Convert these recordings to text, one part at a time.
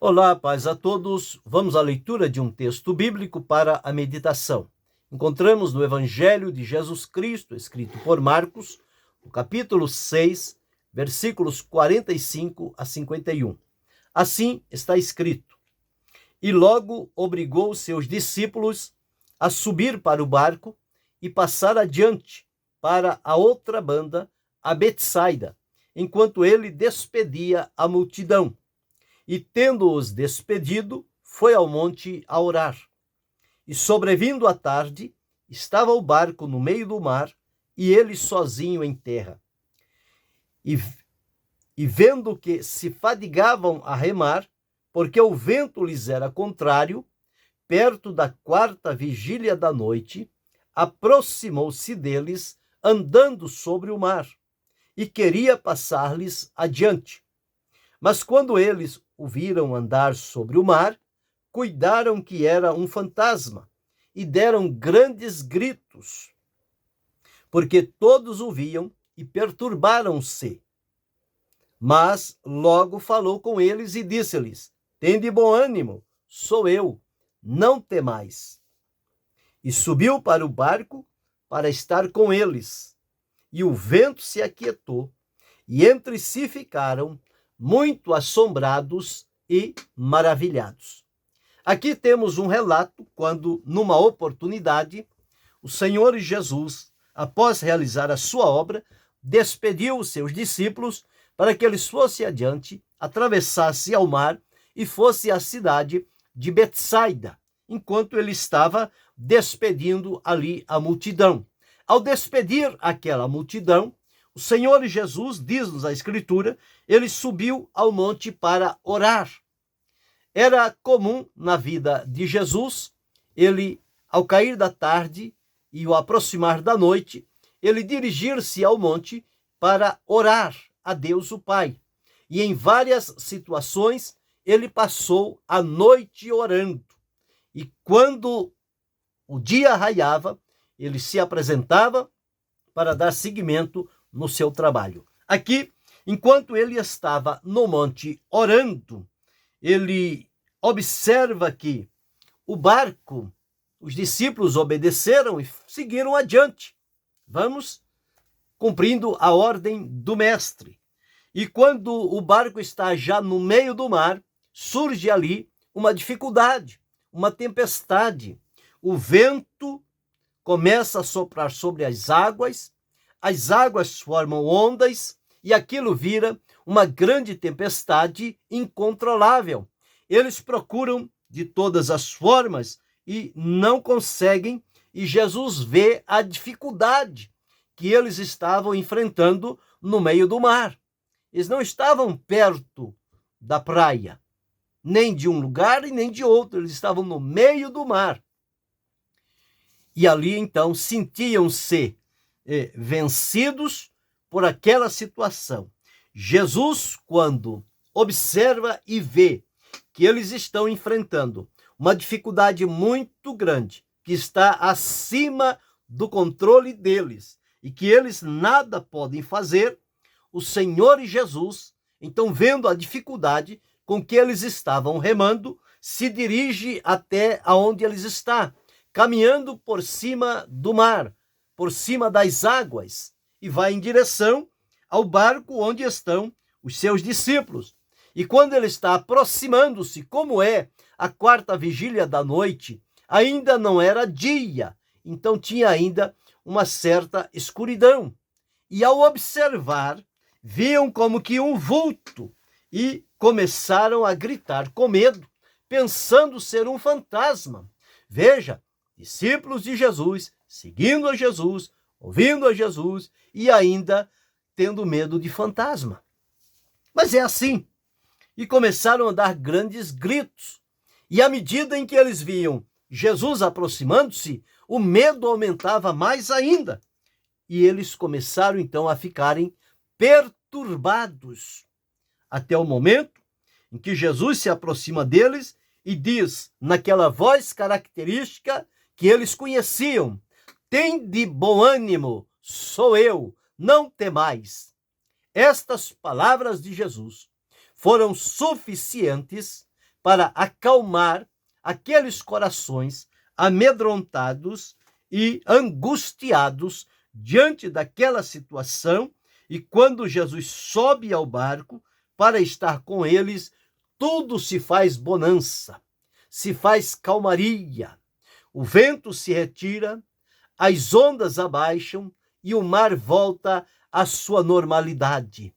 Olá, paz a todos. Vamos à leitura de um texto bíblico para a meditação. Encontramos no Evangelho de Jesus Cristo, escrito por Marcos, no capítulo 6, versículos 45 a 51. Assim está escrito: E logo obrigou os seus discípulos a subir para o barco e passar adiante para a outra banda, a Betsaida, enquanto ele despedia a multidão. E, tendo-os despedido, foi ao monte a orar. E, sobrevindo a tarde, estava o barco no meio do mar, e ele sozinho em terra. E vendo que se fadigavam a remar, porque o vento lhes era contrário, perto da 4ª vigília da noite, aproximou-se deles, andando sobre o mar, e queria passar-lhes adiante. Mas quando eles o viram andar sobre o mar, cuidaram que era um fantasma, e deram grandes gritos, porque todos o viam e perturbaram-se. Mas logo falou com eles e disse-lhes: Tende bom ânimo, sou eu, não temais. E subiu para o barco para estar com eles. E o vento se aquietou, e entre si ficaram muito assombrados e maravilhados. Aqui temos um relato quando, numa oportunidade, o Senhor Jesus, após realizar a sua obra, despediu os seus discípulos para que eles fossem adiante, atravessassem ao mar e fosse à cidade de Betsaida, enquanto ele estava despedindo ali a multidão. Ao despedir aquela multidão, o Senhor Jesus, diz-nos a Escritura, ele subiu ao monte para orar. Era comum na vida de Jesus, ele, ao cair da tarde e o aproximar da noite, ele dirigir-se ao monte para orar a Deus o Pai. E em várias situações, ele passou a noite orando. E quando o dia raiava, ele se apresentava para dar seguimento no seu trabalho. Aqui, enquanto ele estava no monte orando, ele observa que o barco, os discípulos obedeceram e seguiram adiante. Vamos cumprindo a ordem do mestre. E quando o barco está já no meio do mar, surge ali uma dificuldade, uma tempestade. O vento começa a soprar sobre as águas formam ondas e aquilo vira uma grande tempestade incontrolável. Eles procuram de todas as formas e não conseguem, e Jesus vê a dificuldade que eles estavam enfrentando no meio do mar. Eles não estavam perto da praia, nem de um lugar e nem de outro, eles estavam no meio do mar. E ali então sentiam-se vencidos por aquela situação. Jesus, quando observa e vê que eles estão enfrentando uma dificuldade muito grande, que está acima do controle deles e que eles nada podem fazer, o Senhor Jesus, então vendo a dificuldade com que eles estavam remando, se dirige até aonde eles estão, caminhando por cima do mar, por cima das águas, e vai em direção ao barco onde estão os seus discípulos. E quando ele está aproximando-se, como é a 4ª vigília da noite, ainda não era dia, então tinha ainda uma certa escuridão. E ao observar, viam como que um vulto e começaram a gritar com medo, pensando ser um fantasma. Veja, discípulos de Jesus, seguindo a Jesus, ouvindo a Jesus e ainda tendo medo de fantasma. Mas é assim. E começaram a dar grandes gritos. E à medida em que eles viam Jesus aproximando-se, o medo aumentava mais ainda. E eles começaram então a ficarem perturbados. Até o momento em que Jesus se aproxima deles e diz, naquela voz característica que eles conheciam: Tende bom ânimo, sou eu, não temais. Estas palavras de Jesus foram suficientes para acalmar aqueles corações amedrontados e angustiados diante daquela situação. E quando Jesus sobe ao barco para estar com eles, tudo se faz bonança, se faz calmaria. O vento se retira, as ondas abaixam e o mar volta à sua normalidade.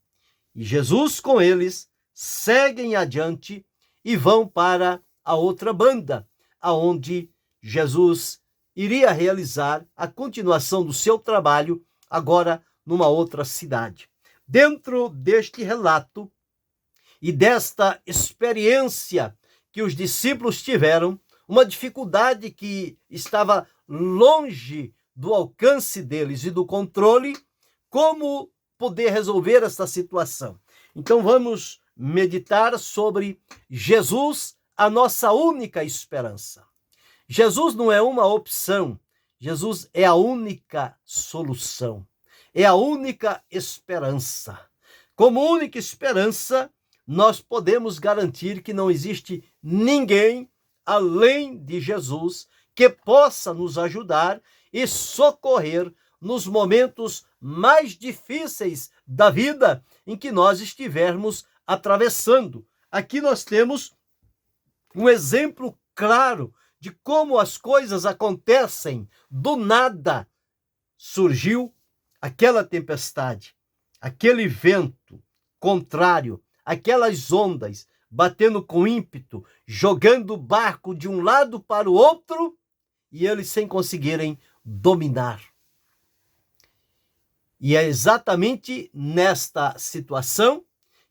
E Jesus com eles seguem adiante e vão para a outra banda, aonde Jesus iria realizar a continuação do seu trabalho, agora numa outra cidade. Dentro deste relato e desta experiência que os discípulos tiveram, uma dificuldade que estava longe do alcance deles e do controle, como poder resolver essa situação? Então vamos meditar sobre Jesus, a nossa única esperança. Jesus não é uma opção, Jesus é a única solução, é a única esperança. Como única esperança, nós podemos garantir que não existe ninguém além de Jesus que possa nos ajudar e socorrer nos momentos mais difíceis da vida em que nós estivermos atravessando. Aqui nós temos um exemplo claro de como as coisas acontecem. Do nada surgiu aquela tempestade, aquele vento contrário, aquelas ondas batendo com ímpeto, jogando o barco de um lado para o outro e eles sem conseguirem dominar. E é exatamente nesta situação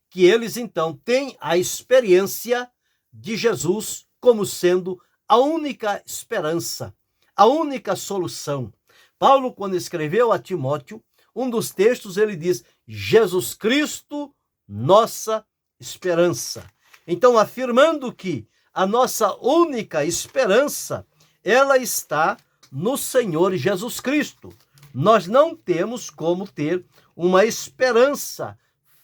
que eles então têm a experiência de Jesus como sendo a única esperança, a única solução. Paulo, quando escreveu a Timóteo, um dos textos ele diz: Jesus Cristo, nossa esperança. Então, afirmando que a nossa única esperança, ela está no Senhor Jesus Cristo. Nós não temos como ter uma esperança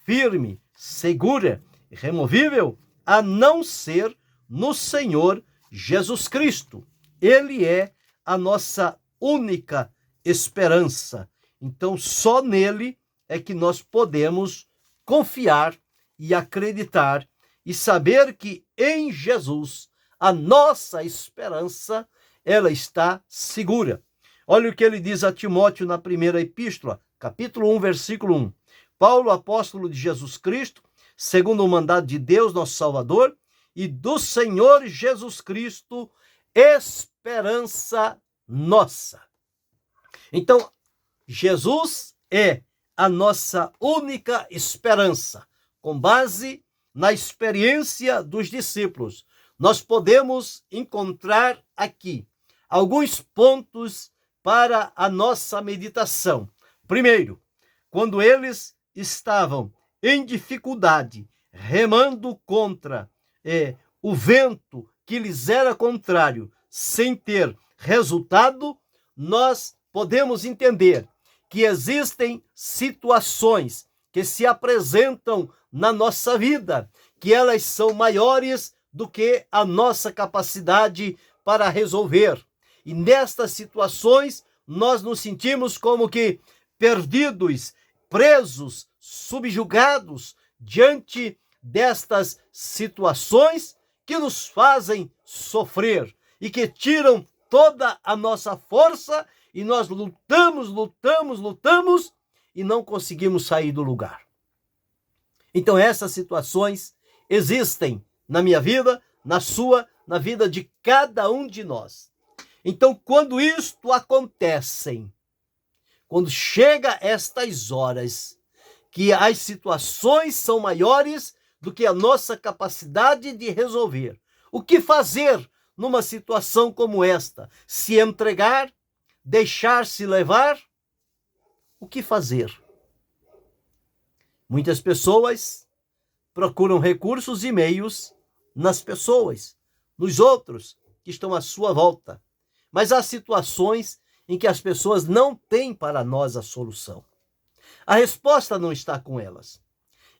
firme, segura, irremovível, a não ser no Senhor Jesus Cristo. Ele é a nossa única esperança. Então, só nele é que nós podemos confiar e acreditar e saber que em Jesus a nossa esperança, ela está segura. Olha o que ele diz a Timóteo na primeira epístola, capítulo 1, versículo 1. Paulo, apóstolo de Jesus Cristo, segundo o mandado de Deus, nosso Salvador, e do Senhor Jesus Cristo, esperança nossa. Então, Jesus é a nossa única esperança. Com base na experiência dos discípulos, nós podemos encontrar aqui alguns pontos para a nossa meditação. Primeiro, quando eles estavam em dificuldade, remando contra o vento que lhes era contrário, sem ter resultado, nós podemos entender que existem situações que se apresentam na nossa vida, que elas são maiores do que a nossa capacidade para resolver. E nestas situações, nós nos sentimos como que perdidos, presos, subjugados diante destas situações que nos fazem sofrer e que tiram toda a nossa força e nós lutamos e não conseguimos sair do lugar. Então essas situações existem na minha vida, na sua, na vida de cada um de nós. Então quando isto acontece, quando chega estas horas que as situações são maiores do que a nossa capacidade de resolver, o que fazer numa situação como esta? Se entregar? Deixar-se levar? O que fazer? Muitas pessoas procuram recursos e meios nas pessoas, nos outros que estão à sua volta. Mas há situações em que as pessoas não têm para nós a solução. A resposta não está com elas.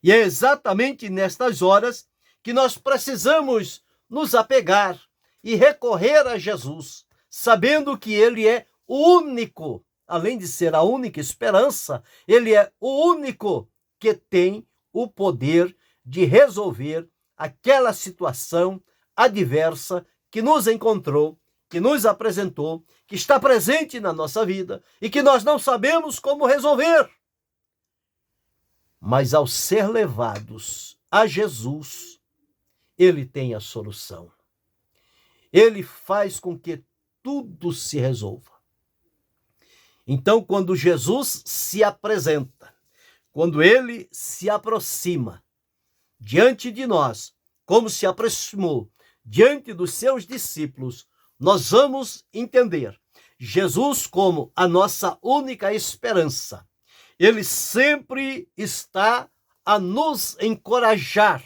E é exatamente nestas horas que nós precisamos nos apegar e recorrer a Jesus, sabendo que ele é o único, além de ser a única esperança, ele é o único que tem o poder de resolver aquela situação adversa que nos encontrou, que nos apresentou, que está presente na nossa vida e que nós não sabemos como resolver. Mas ao ser levados a Jesus, ele tem a solução. Ele faz com que tudo se resolva. Então, quando Jesus se apresenta, quando ele se aproxima diante de nós, como se aproximou diante dos seus discípulos, nós vamos entender Jesus como a nossa única esperança. Ele sempre está a nos encorajar,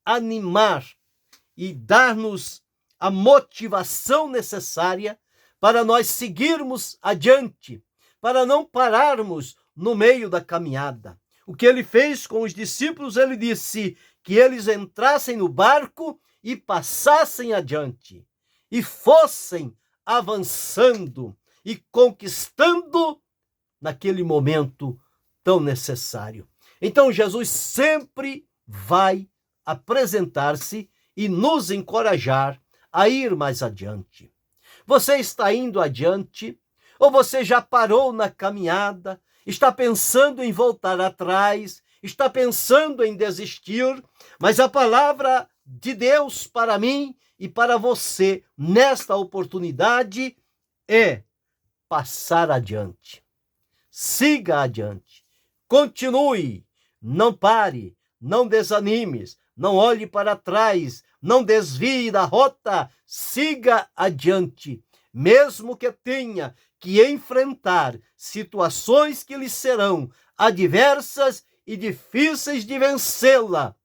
animar e dar-nos a motivação necessária para nós seguirmos adiante, para não pararmos no meio da caminhada. O que ele fez com os discípulos, ele disse que eles entrassem no barco e passassem adiante, e fossem avançando e conquistando naquele momento tão necessário. Então Jesus sempre vai apresentar-se e nos encorajar a ir mais adiante. Você está indo adiante? Ou você já parou na caminhada? Está pensando em voltar atrás? Está pensando em desistir? Mas a palavra de Deus para mim e para você nesta oportunidade é passar adiante. Siga adiante. Continue. Não pare. Não desanimes. Não olhe para trás. Não desvie da rota. Siga adiante. Mesmo que tenha que enfrentar situações que lhe serão adversas e difíceis de vencê-la.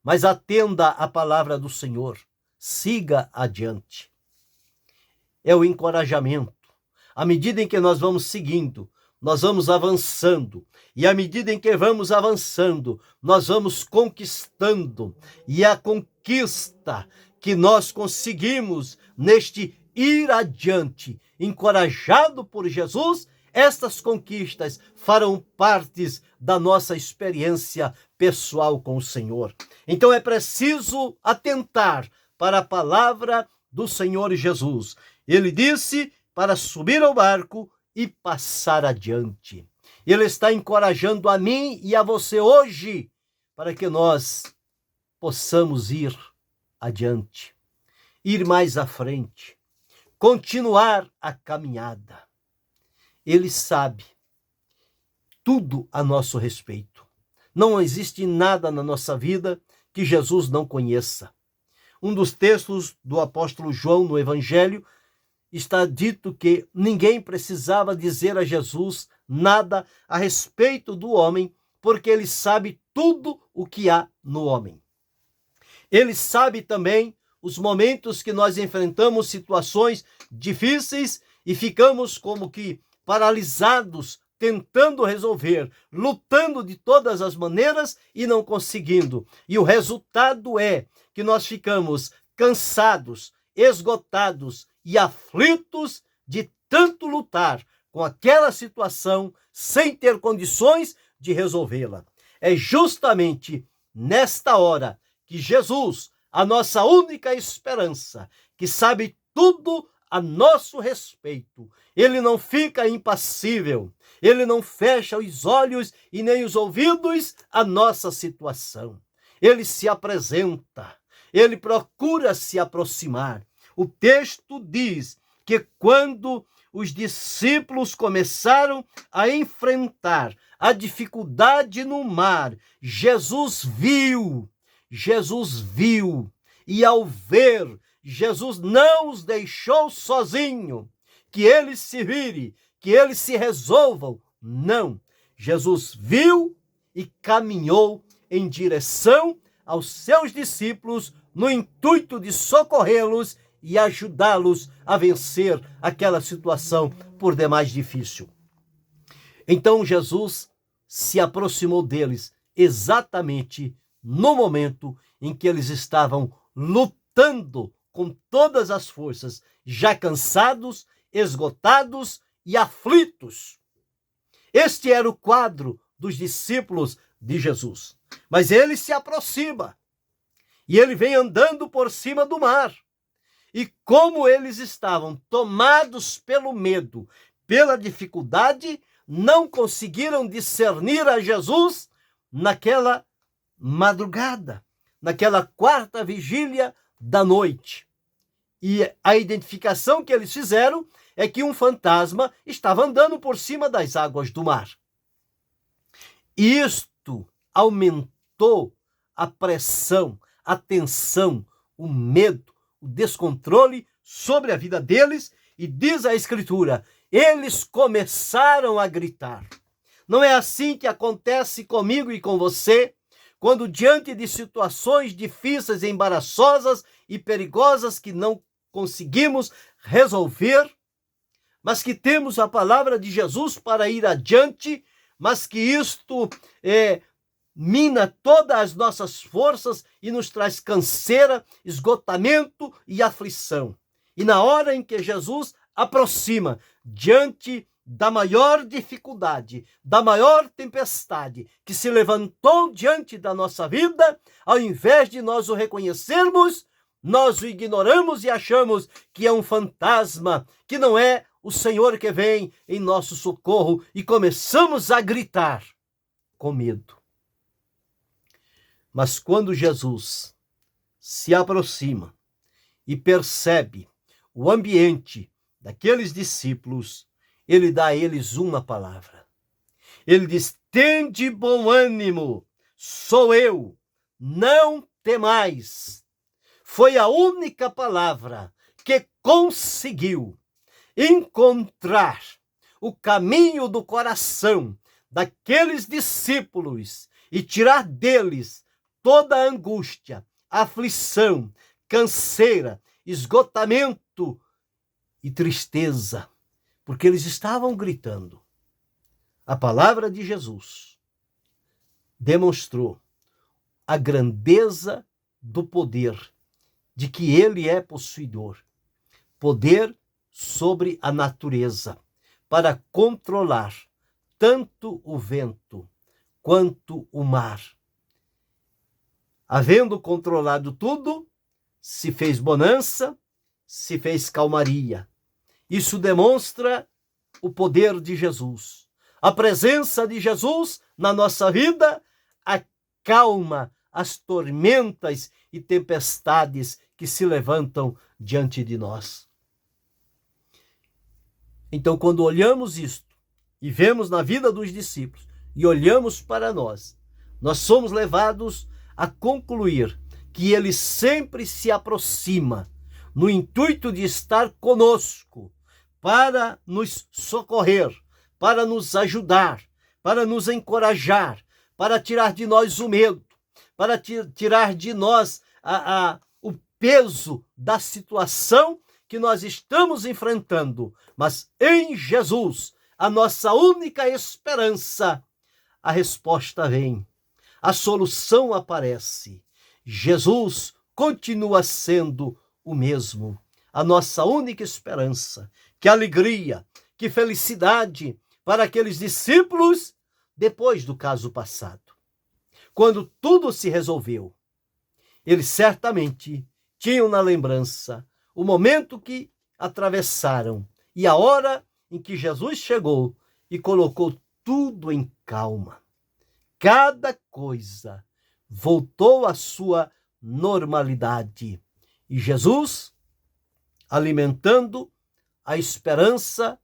Mas atenda à palavra do Senhor. Siga adiante. É o encorajamento. À medida em que nós vamos seguindo, nós vamos avançando. E à medida em que vamos avançando, nós vamos conquistando. E a conquista que nós conseguimos neste ir adiante, encorajado por Jesus, estas conquistas farão partes da nossa experiência pessoal com o Senhor. Então é preciso atentar para a palavra do Senhor Jesus. Ele disse para subir ao barco e passar adiante. Ele está encorajando a mim e a você hoje para que nós possamos ir adiante, ir mais à frente, continuar a caminhada. Ele sabe tudo a nosso respeito. Não existe nada na nossa vida que Jesus não conheça. Um dos textos do apóstolo João no Evangelho está dito que ninguém precisava dizer a Jesus nada a respeito do homem, porque ele sabe tudo o que há no homem. Ele sabe também os momentos que nós enfrentamos situações difíceis e ficamos como que paralisados, tentando resolver, lutando de todas as maneiras e não conseguindo. E o resultado é que nós ficamos cansados, esgotados e aflitos de tanto lutar com aquela situação sem ter condições de resolvê-la. É justamente nesta hora que Jesus, a nossa única esperança, que sabe tudo a nosso respeito, ele não fica impassível, ele não fecha os olhos e nem os ouvidos à nossa situação. Ele se apresenta, ele procura se aproximar. O texto diz que quando os discípulos começaram a enfrentar a dificuldade no mar, Jesus viu, e ao ver, Jesus não os deixou sozinho, que eles se virem, que eles se resolvam. Não, Jesus viu e caminhou em direção aos seus discípulos no intuito de socorrê-los e ajudá-los a vencer aquela situação por demais difícil. Então Jesus se aproximou deles exatamente no momento em que eles estavam lutando lutando com todas as forças, já cansados, esgotados e aflitos. Este era o quadro dos discípulos de Jesus. Mas ele se aproxima e ele vem andando por cima do mar. E como eles estavam tomados pelo medo, pela dificuldade, não conseguiram discernir a Jesus naquela madrugada, naquela quarta vigília da noite. E a identificação que eles fizeram é que um fantasma estava andando por cima das águas do mar. Isto aumentou a pressão, a tensão, o medo, o descontrole sobre a vida deles, e diz a Escritura, eles começaram a gritar. Não é assim que acontece comigo e com você, quando diante de situações difíceis, embaraçosas e perigosas que não conseguimos resolver, mas que temos a palavra de Jesus para ir adiante, mas que isto mina todas as nossas forças e nos traz canseira, esgotamento e aflição. E na hora em que Jesus aproxima, diante da maior dificuldade, da maior tempestade que se levantou diante da nossa vida, ao invés de nós o reconhecermos, nós o ignoramos e achamos que é um fantasma, que não é o Senhor que vem em nosso socorro, e começamos a gritar com medo. Mas quando Jesus se aproxima e percebe o ambiente daqueles discípulos, ele dá a eles uma palavra. Ele diz, tende bom ânimo, sou eu, não temais. Foi a única palavra que conseguiu encontrar o caminho do coração daqueles discípulos e tirar deles toda a angústia, aflição, canseira, esgotamento e tristeza, porque eles estavam gritando. A palavra de Jesus demonstrou a grandeza do poder de que ele é possuidor, poder sobre a natureza, para controlar tanto o vento quanto o mar. Havendo controlado tudo, se fez bonança, se fez calmaria. Isso demonstra o poder de Jesus. A presença de Jesus na nossa vida acalma as tormentas e tempestades que se levantam diante de nós. Então, quando olhamos isto e vemos na vida dos discípulos e olhamos para nós somos levados a concluir que ele sempre se aproxima no intuito de estar conosco, para nos socorrer, para nos ajudar, para nos encorajar, para tirar de nós o medo, para tirar de nós o peso da situação que nós estamos enfrentando. Mas em Jesus, a nossa única esperança, a resposta vem, a solução aparece. Jesus continua sendo o mesmo, a nossa única esperança. Que alegria, que felicidade para aqueles discípulos depois do caso passado. Quando tudo se resolveu, eles certamente tinham na lembrança o momento que atravessaram e a hora em que Jesus chegou e colocou tudo em calma. Cada coisa voltou à sua normalidade. E Jesus, alimentando a esperança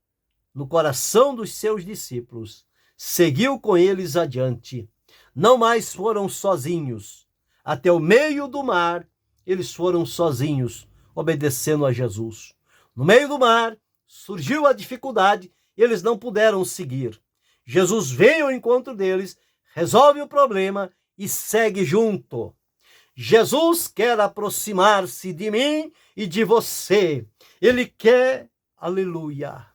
no coração dos seus discípulos, seguiu com eles adiante. Não mais foram sozinhos. Até o meio do mar, eles foram sozinhos, obedecendo a Jesus. No meio do mar, surgiu a dificuldade, eles não puderam seguir. Jesus vem ao encontro deles, resolve o problema e segue junto. Jesus quer aproximar-se de mim e de você. Ele quer, aleluia,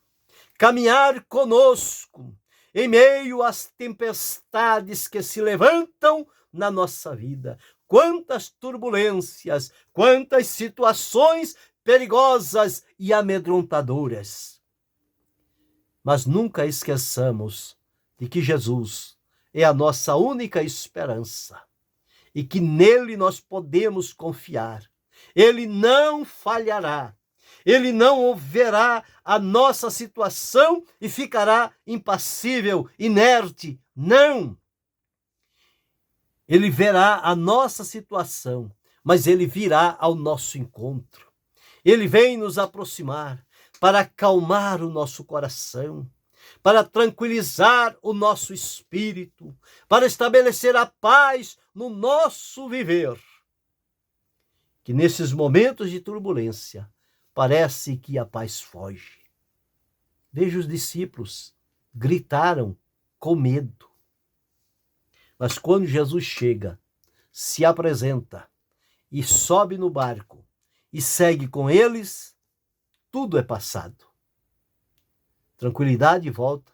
caminhar conosco em meio às tempestades que se levantam na nossa vida. quantas turbulências, quantas situações perigosas e amedrontadoras. Mas nunca esqueçamos de que Jesus é a nossa única esperança e que nele nós podemos confiar. Ele não falhará. Ele não verá a nossa situação e ficará impassível, inerte. Não! Ele verá a nossa situação, mas ele virá ao nosso encontro. Ele vem nos aproximar para acalmar o nosso coração, para tranquilizar o nosso espírito, para estabelecer a paz no nosso viver. Que nesses momentos de turbulência, parece que a paz foge. Veja, os discípulos gritaram com medo. Mas quando Jesus chega, se apresenta e sobe no barco e segue com eles, tudo é passado. Tranquilidade volta,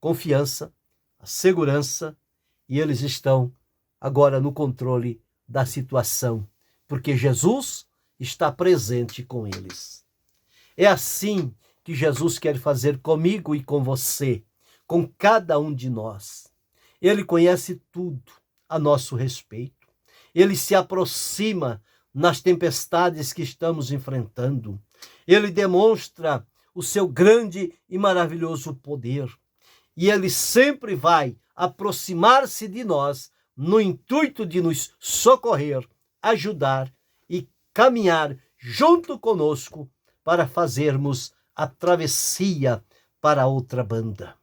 confiança, a segurança, e eles estão agora no controle da situação, porque Jesus está presente com eles. É assim que Jesus quer fazer comigo e com você, com cada um de nós. Ele conhece tudo a nosso respeito. Ele se aproxima nas tempestades que estamos enfrentando. Ele demonstra o seu grande e maravilhoso poder. E ele sempre vai aproximar-se de nós no intuito de nos socorrer, ajudar e caminhar junto conosco para fazermos a travessia para a outra banda.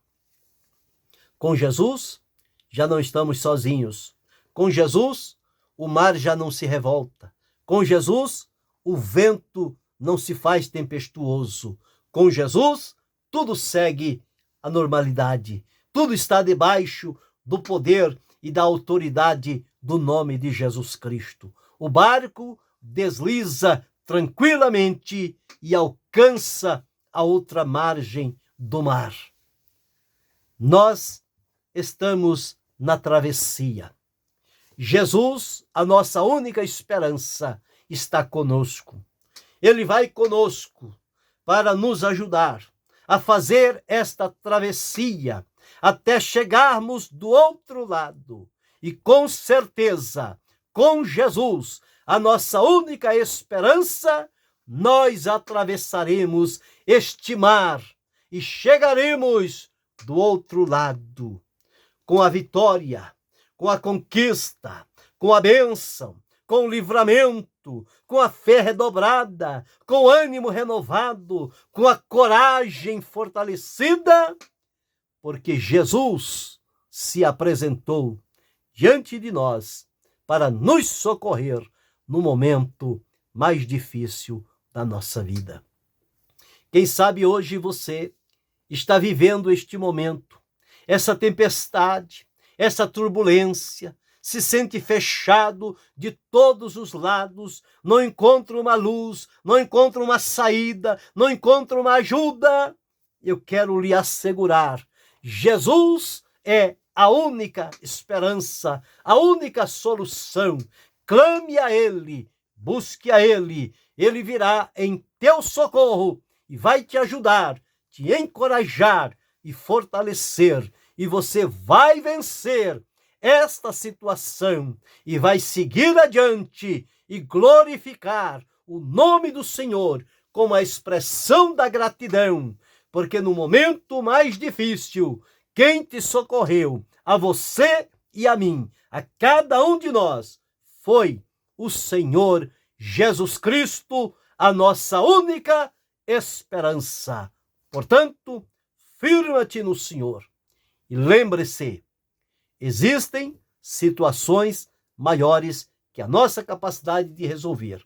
Com Jesus, já não estamos sozinhos. Com Jesus, o mar já não se revolta. Com Jesus, o vento não se faz tempestuoso. Com Jesus, tudo segue a normalidade. Tudo está debaixo do poder e da autoridade do nome de Jesus Cristo. O barco desliza tranquilamente e alcança a outra margem do mar. Nós estamos na travessia. Jesus, a nossa única esperança, está conosco. Ele vai conosco para nos ajudar a fazer esta travessia até chegarmos do outro lado. E com certeza, com Jesus, a nossa única esperança, nós atravessaremos este mar e chegaremos do outro lado com a vitória, com a conquista, com a bênção, com o livramento, com a fé redobrada, com o ânimo renovado, com a coragem fortalecida, porque Jesus se apresentou diante de nós para nos socorrer no momento mais difícil da nossa vida. Quem sabe hoje você está vivendo este momento, essa tempestade, essa turbulência, se sente fechado de todos os lados, não encontra uma luz, não encontra uma saída, não encontra uma ajuda. Eu quero lhe assegurar, Jesus é a única esperança, a única solução. Clame a Ele, busque a Ele, Ele virá em teu socorro e vai te ajudar, te encorajar e fortalecer, e você vai vencer esta situação e vai seguir adiante e glorificar o nome do Senhor com a expressão da gratidão, porque no momento mais difícil, quem te socorreu, a você e a mim, a cada um de nós, foi o Senhor Jesus Cristo, a nossa única esperança. Portanto, firma-te no Senhor e lembre-se, existem situações maiores que a nossa capacidade de resolver.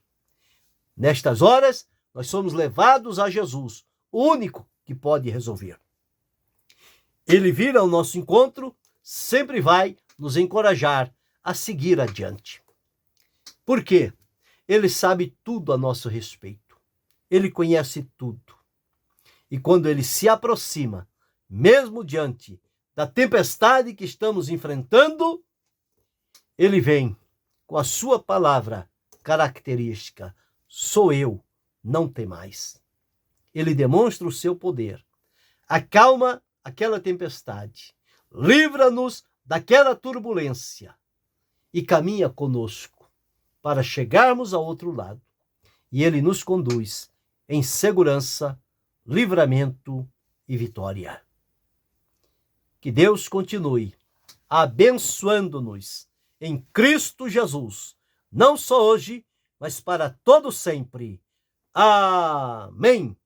Nestas horas, nós somos levados a Jesus, o único que pode resolver. Ele vir ao nosso encontro, sempre vai nos encorajar a seguir adiante. Por quê? Ele sabe tudo a nosso respeito. Ele conhece tudo. E quando ele se aproxima, mesmo diante da tempestade que estamos enfrentando, ele vem com a sua palavra característica: sou eu, não temais. Ele demonstra o seu poder, acalma aquela tempestade, livra-nos daquela turbulência e caminha conosco para chegarmos ao outro lado. E ele nos conduz em segurança, livramento e vitória. Que Deus continue abençoando-nos em Cristo Jesus, não só hoje, mas para todo sempre. Amém.